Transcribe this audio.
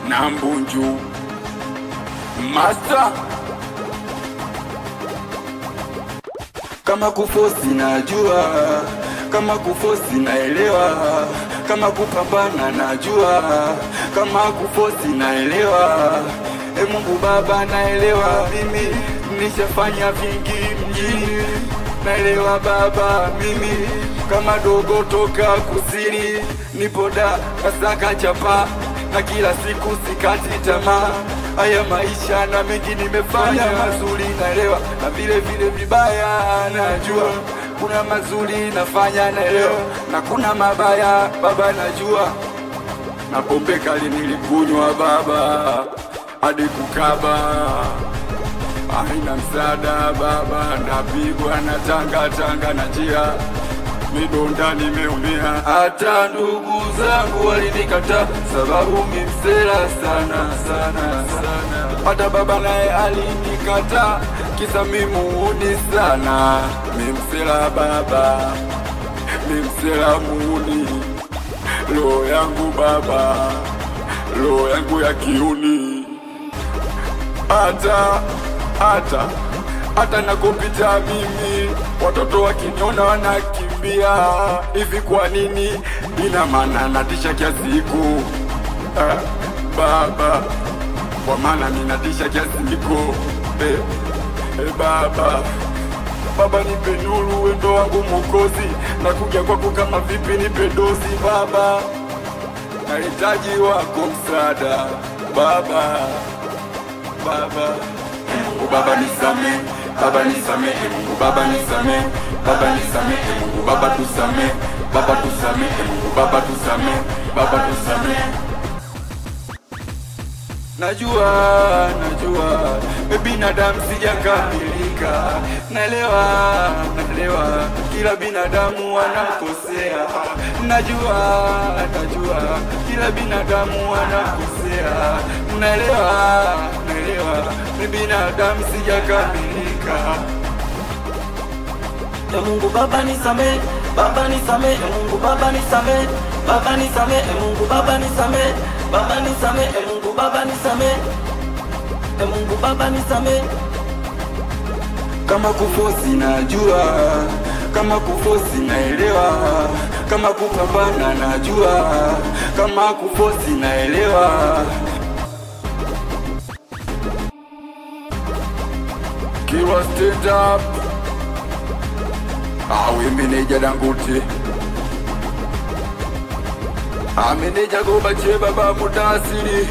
na Mbunju Master. Kama kufosi najua, kama kufosi naelewa, kama kupambana najua, kama kufosi naelewa. Mungu Baba naelewa, mimi nishafanya vingi mjini. Naelewa Baba, mimi kama dogo toka kusini, nipo da kasaka chapa na kila siku sikati tamaa. Haya maisha na mengi nimefanya mazuri naelewa, na vile vile vibaya najua. Kuna mazuri nafanya naelewa, na kuna mabaya Baba najua. Na pombe kali nilikunywa Baba hadi kukaba, haina msaada Baba, napigwa na tanga na njia, midonda nimeumia. Hata ndugu zangu walinikata sababu mimsela sana. Hata baba naye alinikata kisa mimuuni sana. Mimsela Baba, mimsela muuni. Roho yangu Baba, roho yangu ya kiuni. Hata nakopita mimi, watoto wakiniona wanakimbia. Hivi kwa nini? Ina maana natisha kiasiku Baba, kwa maana ninatisha kiasiku. Baba nipe nuru, wendo wangu Mwokozi. Nakuja kwako kama vipi, nipe dozi Baba, nahitaji wako msaada Baba. Mungu Baba nisame, Baba nisame, Mungu Baba nisame, Baba nisame, Mungu Baba tusame, Baba tusame, Mungu Baba tusame, Baba tusame. Najua binadamu sijakamilika. Naelewa kila binadamu anakosea. Najua kila binadamu anakosea. Naelewa binadamu sijakamilika. Mungu Baba nisame, Baba nisame, Mungu Baba nisame, Baba nisame, Mungu Baba nisame, Baba nisame, Mungu Baba nisame, Mungu Baba nisame. Kama kufosi najua, kama kufosi naelewa, kama kupambana najua, kama kufosi naelewa. Kiwa stand up, awe meneja Dangote, meneja Gobache Baba Mutasiri,